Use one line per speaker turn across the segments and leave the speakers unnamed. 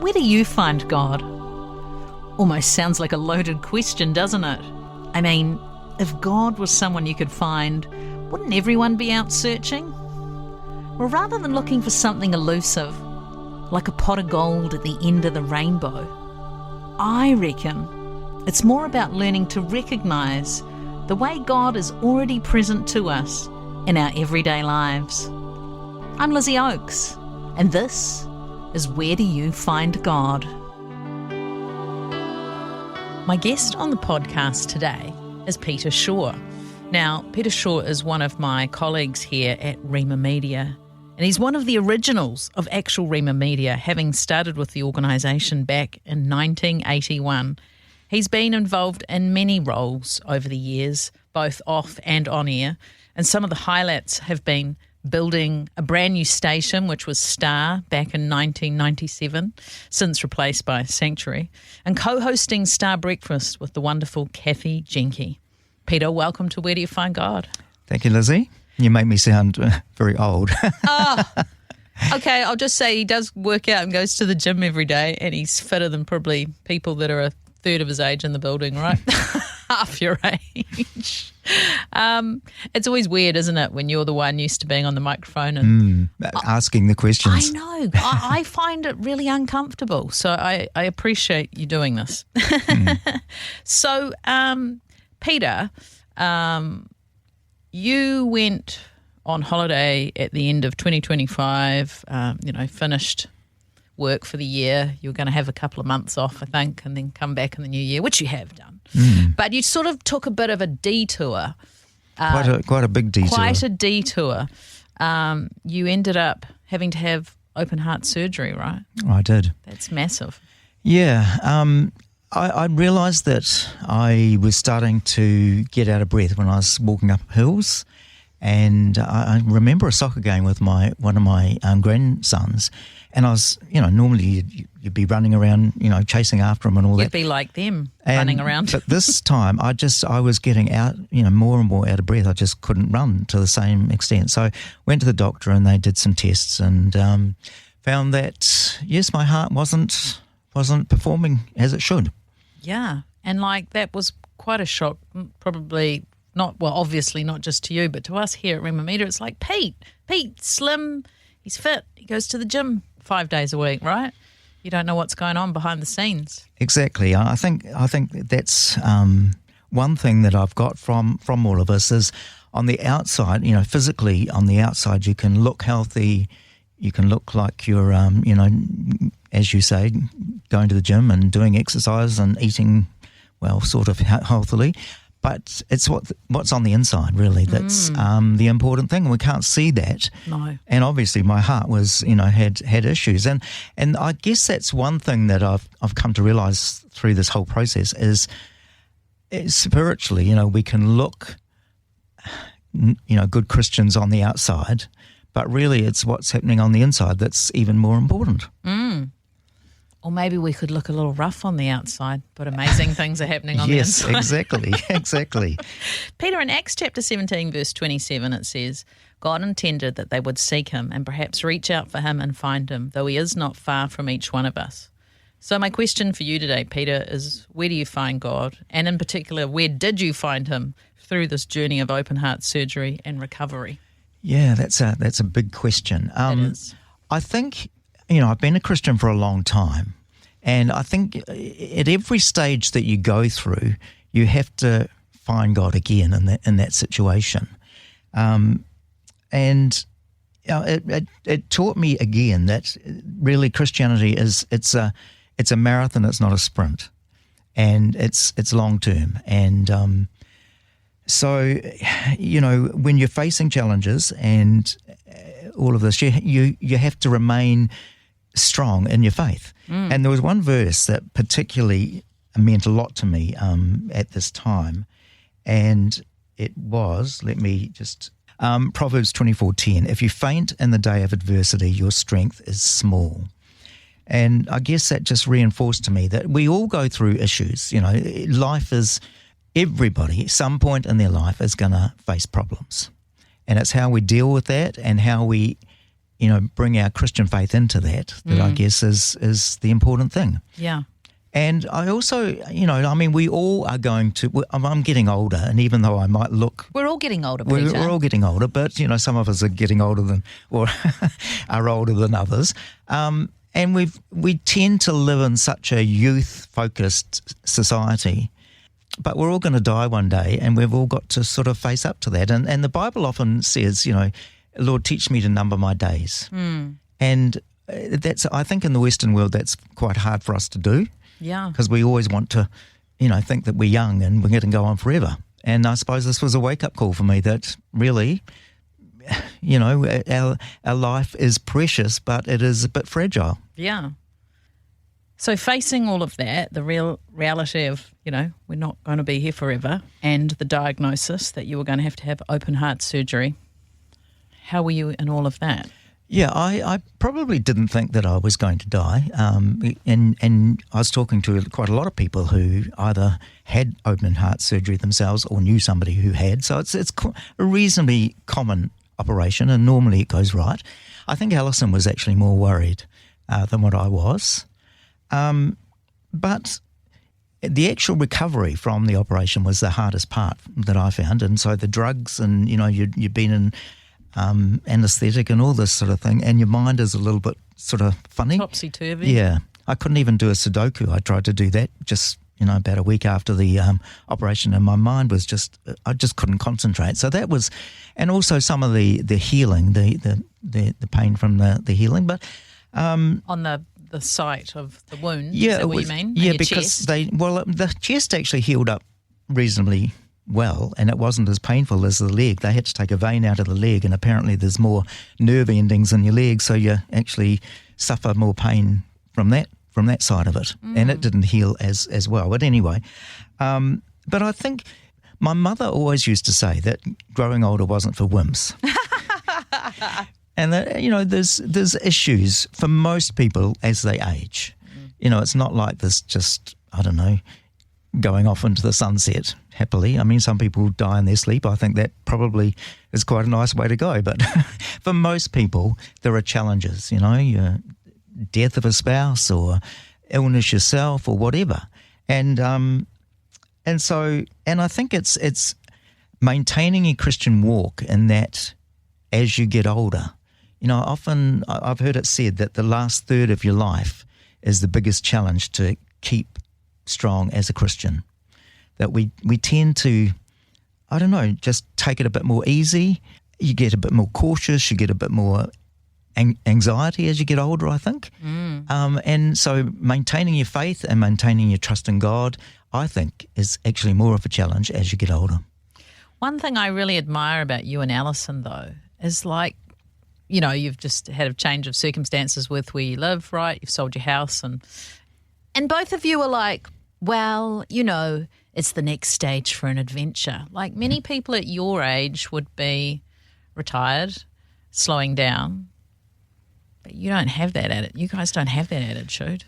Where do you find God? Almost sounds like a loaded question, doesn't it? I mean, if God was someone you could find, wouldn't everyone be out searching? Well, rather than looking for something elusive, like a pot of gold at the end of the rainbow, I reckon it's more about learning to recognise the way God is already present to us in our everyday lives. I'm Lizzie Oakes, and this is Where Do You Find God? My guest on the podcast today is Peter Shaw. Now, Peter Shaw is one of my colleagues here at Rhema Media, and he's one of the originals of actual Rhema Media, having started with the organisation back in 1981. He's been involved in many roles over the years, both off and on air, and some of the highlights have been building a brand new station, which was Star back in 1997, since replaced by Sanctuary, and co-hosting Star Breakfast with the wonderful Cathy Jenke. Peter, welcome to Where Do You Find God?
Thank you, Lizzie. You make me sound very old.
Okay, I'll just say he does work out and goes to the gym every day, and he's fitter than probably people that are a third of his age in the building, right? Half your age. It's always weird, isn't it, when you're the one used to being on the microphone and
asking the questions.
I know. I find it really uncomfortable, so I appreciate you doing this. So, Peter, you went on holiday at the end of 2025, finished work for the year. You were going to have a couple of months off, I think, and then come back in the new year, which you have done. But you sort of took a bit of a detour.
Quite a big detour.
Quite a detour. You ended up having to have open heart surgery, right?
I did.
That's massive.
Yeah. I realised that I was starting to get out of breath when I was walking up hills. And I remember a soccer game with one of my grandsons, and I was, normally you'd be running around, chasing after them and all that.
You'd be like them, running around.
But this time, I was getting out, more and more out of breath. I just couldn't run to the same extent. So I went to the doctor, and they did some tests and found that yes, my heart wasn't performing as it should.
Yeah, and that was quite a shock, probably. Obviously not just to you, but to us here at Rhema Media. It's like, Pete's slim, he's fit, he goes to the gym 5 days a week, right? You don't know what's going on behind the scenes.
Exactly. I think that's one thing that I've got from all of us is on the outside, physically on the outside, you can look healthy, you can look like you're, as you say, going to the gym and doing exercise and eating, sort of healthily. But it's what's on the inside, really, that's the important thing. We can't see that.
No. And
obviously my heart was, had issues. And I guess that's one thing that I've come to realise through this whole process is spiritually, we can look, good Christians on the outside, but really it's what's happening on the inside that's even more important.
Or maybe we could look a little rough on the outside, but amazing things are happening on the inside.
Yes, exactly.
Peter, in Acts chapter 17, verse 27, it says, God intended that they would seek him and perhaps reach out for him and find him, though he is not far from each one of us. So my question for you today, Peter, is where do you find God? And in particular, where did you find him through this journey of open heart surgery and recovery?
Yeah, that's a big question.
It is.
I think... I've been a Christian for a long time, and I think at every stage that you go through, you have to find God again in that situation. It taught me again that really Christianity it's a marathon, it's not a sprint, and it's long term. And so when you're facing challenges and all of this, you have to remain strong in your faith. And there was one verse that particularly meant a lot to me at this time, and it was, Proverbs 24:10, if you faint in the day of adversity, your strength is small. And I guess that just reinforced to me that we all go through issues. Life is, everybody at some point in their life is going to face problems. And it's how we deal with that and how we bring our Christian faith into that I guess is the important thing.
Yeah.
And I also, we all are going to, I'm getting older, and even though I might look...
We're all getting older, Peter.
We're all getting older, but, some of us are getting older than, or are older than others. And we tend to live in such a youth-focused society, but we're all going to die one day, and we've all got to sort of face up to that. And the Bible often says, Lord, teach me to number my days. And I think in the Western world, that's quite hard for us to do.
Yeah.
Because we always want to, think that we're young and we're going to go on forever. And I suppose this was a wake-up call for me that really, our life is precious, but it is a bit fragile.
Yeah. So facing all of that, the reality of, we're not going to be here forever, and the diagnosis that you were going to have open heart surgery, how were you in all of that?
Yeah, I probably didn't think that I was going to die, and I was talking to quite a lot of people who either had open heart surgery themselves or knew somebody who had. So it's a reasonably common operation, and normally it goes right. I think Alison was actually more worried than what I was, but the actual recovery from the operation was the hardest part that I found, and so the drugs and you've been in anaesthetic and all this sort of thing, and your mind is a little bit sort of funny.
Topsy-turvy.
Yeah. I couldn't even do a Sudoku. I tried to do that just, about a week after the operation, and my mind was I just couldn't concentrate. So that was, and also some of the healing, the pain from the healing. But
on the site of the wound,
yeah,
is that what you mean?
Yeah,
your
because
chest?
The chest actually healed up reasonably well, and it wasn't as painful as the leg. They had to take a vein out of the leg, and apparently there's more nerve endings in your leg, so you actually suffer more pain from that side of it, and it didn't heal as well. But anyway, but I think my mother always used to say that growing older wasn't for wimps. And that, there's issues for most people as they age. It's not like this just, I don't know, going off into the sunset happily. I mean, some people die in their sleep. I think that probably is quite a nice way to go. But for most people, there are challenges, your death of a spouse or illness yourself or whatever. And I think it's maintaining a Christian walk in that as you get older. Often I've heard it said that the last third of your life is the biggest challenge to keep strong as a Christian. That we tend to, I don't know, just take it a bit more easy. You get a bit more cautious. You get a bit more anxiety as you get older, I think. And so maintaining your faith and maintaining your trust in God, I think, is actually more of a challenge as you get older.
One thing I really admire about you and Alison, though, is you've just had a change of circumstances with where you live, right? You've sold your house, and both of you are like, well, it's the next stage for an adventure. Like many people at your age would be retired, slowing down. But you don't have that attitude. You guys don't have that attitude.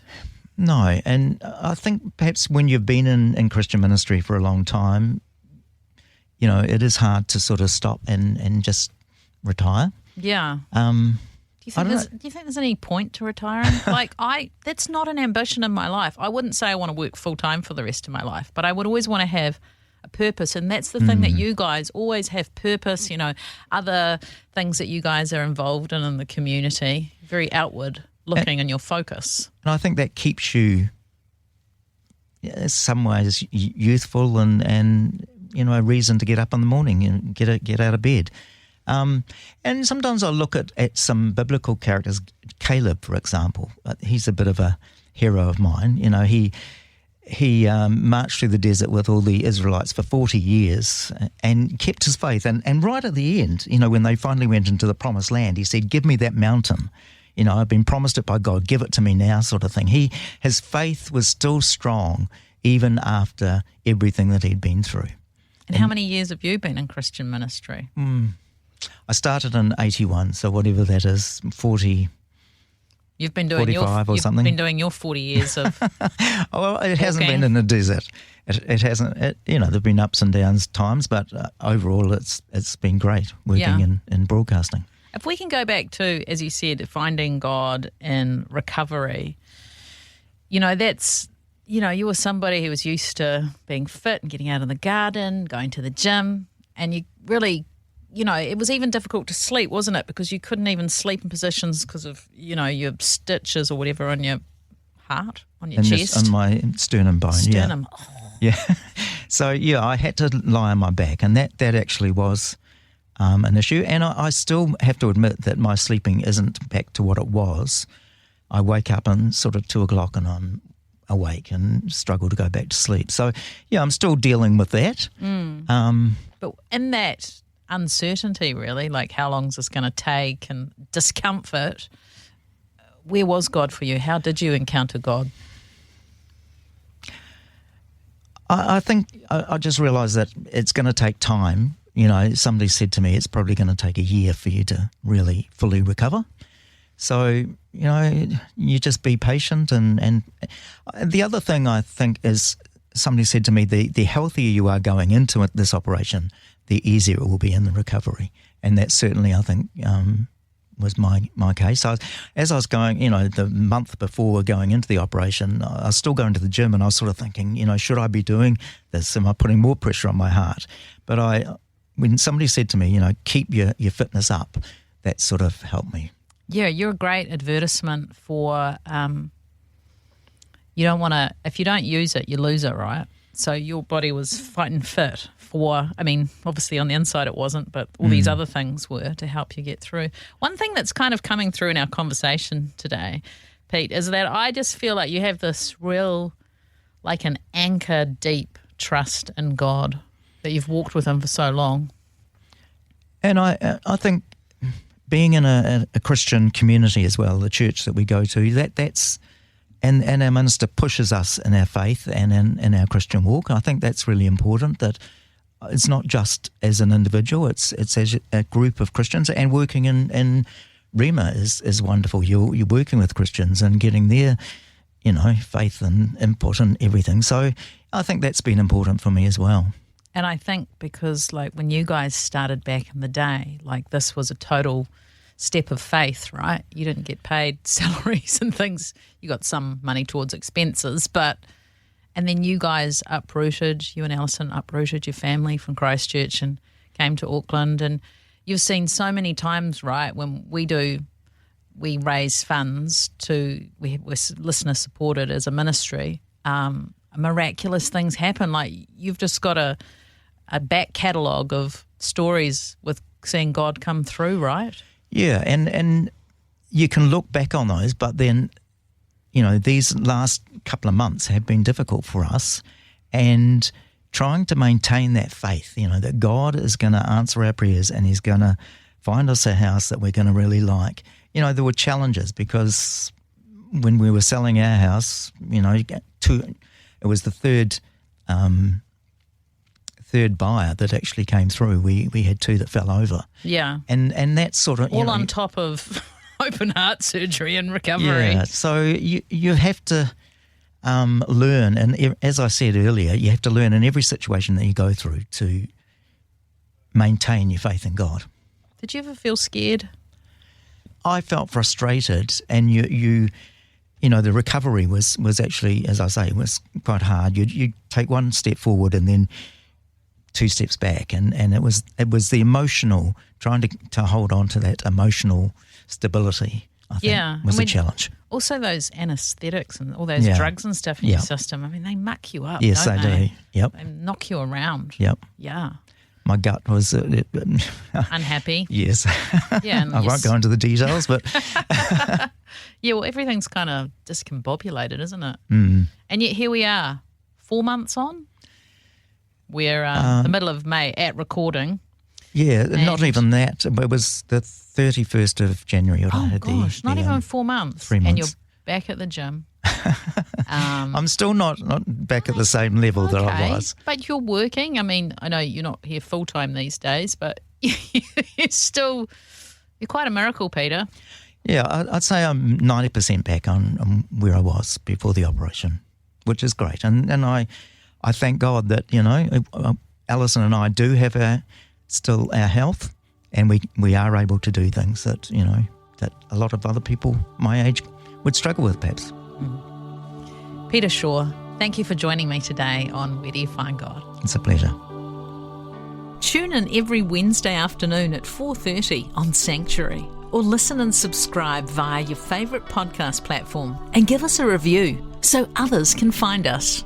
No, and I think perhaps when you've been in Christian ministry for a long time, it is hard to sort of stop and just retire.
Yeah. Do you think there's any point to retiring? That's not an ambition in my life. I wouldn't say I want to work full time for the rest of my life, but I would always want to have a purpose, and that's the thing that you guys always have purpose. Other things that you guys are involved in the community, very outward looking in your focus.
And I think that keeps you, in some ways, youthful and a reason to get up in the morning and get out of bed. And sometimes I look at some biblical characters. Caleb, for example, he's a bit of a hero of mine. He marched through the desert with all the Israelites for 40 years and kept his faith. And right at the end, when they finally went into the promised land, he said, "Give me that mountain. I've been promised it by God. Give it to me now," sort of thing. His faith was still strong even after everything that he'd been through.
And how many years have you been in Christian ministry?
I started in 81, so whatever that is, 40.
You've been doing
45 or something.
You've been doing your 40 years of.
Well, it hasn't been in the desert. It hasn't. There've been ups and downs times, but overall, it's been great working in broadcasting.
If we can go back to, as you said, finding God in recovery, you know, that's, you know, you were somebody who was used to being fit and getting out in the garden, going to the gym, and you really, you know, it was even difficult to sleep, wasn't it? Because you couldn't even sleep in positions because of, you know, your stitches or whatever on your heart, on your chest.
On my sternum bone,
Sternum.
yeah. Yeah. So, yeah, I had to lie on my back, and that actually was an issue. And I still have to admit that my sleeping isn't back to what it was. I wake up and sort of 2 o'clock and I'm awake and struggle to go back to sleep. So, yeah, I'm still dealing with that.
But in that uncertainty, really, like how long is this going to take and discomfort, where was God for you? How did you encounter God?
I think I just realised that it's going to take time. You know, somebody said to me it's probably going to take a year for you to really fully recover. So, you know, you just be patient. And the other thing I think is somebody said to me, the healthier you are going into this operation, the easier it will be in the recovery. And that certainly, I think, was my case. So as I was going, you know, the month before going into the operation, I was still going to the gym and I was sort of thinking, you know, should I be doing this? Am I putting more pressure on my heart? But when somebody said to me, you know, keep your fitness up, that sort of helped me.
Yeah, you're a great advertisement for, you don't want to, if you don't use it, you lose it, right? So your body was fighting fit for, I mean, obviously on the inside it wasn't, but all these other things were to help you get through. One thing that's kind of coming through in our conversation today, Pete, is that I just feel like you have this real, like an anchor deep trust in God, that you've walked with him for so long.
And I think being in a Christian community as well, the church that we go to, that's and our minister pushes us in our faith and in our Christian walk. I think that's really important, that it's not just as an individual, it's as a group of Christians, and working in Rhema is wonderful. You're working with Christians and getting their, you know, faith and input and everything. So I think that's been important for me as well.
And I think because, like, when you guys started back in the day, like, this was a total step of faith, right? You didn't get paid salaries and things. You got some money towards expenses, and then you guys uprooted, you and Alison uprooted your family from Christchurch and came to Auckland. And you've seen so many times, right, when we raise funds we're listener supported as a ministry, miraculous things happen. Like, you've just got a back catalogue of stories with seeing God come through, right? Yeah,
and you can look back on those, but then, you know, these last couple of months have been difficult for us, and trying to maintain that faith, you know, that God is going to answer our prayers and he's going to find us a house that we're going to really like. You know, there were challenges because when we were selling our house, you know, it was the third buyer that actually came through. We had two that fell over.
Yeah.
And that sort of...
all on top of open heart surgery and recovery.
Yeah, so you have to learn, and as I said earlier, you have to learn in every situation that you go through to maintain your faith in God.
Did you ever feel scared?
I felt frustrated, and you know, the recovery was actually, as I say, was quite hard. You take one step forward and then 2 steps back, and it was the emotional, trying to hold on to that emotional stability, I think, was a challenge.
Also those anaesthetics and all those drugs and stuff in your system, I mean, they muck you up,
yes,
don't they?
Do. Yep.
They knock you around.
Yep.
Yeah.
My gut was...
unhappy?
Yes.
Yeah. And
I won't go into the details, but...
Yeah, well, everything's kind of discombobulated, isn't it?
Mm.
And yet here we are, 4 months on. We're the middle of May at recording.
Yeah, not even that. It was the 31st of January.
Not even 4 months.
3 months.
And you're back at the gym.
I'm still not back at the same level that I was.
But you're working. I mean, I know you're not here full-time these days, but you're quite a miracle, Peter.
Yeah, I'd say I'm 90% back on where I was before the operation, which is great. And I thank God that, you know, Alison and I do have still our health, and we are able to do things that, you know, that a lot of other people my age would struggle with, perhaps.
Peter Shaw, thank you for joining me today on Where Do You Find God?
It's a pleasure.
Tune in every Wednesday afternoon at 4:30 on Sanctuary, or listen and subscribe via your favourite podcast platform and give us a review so others can find us.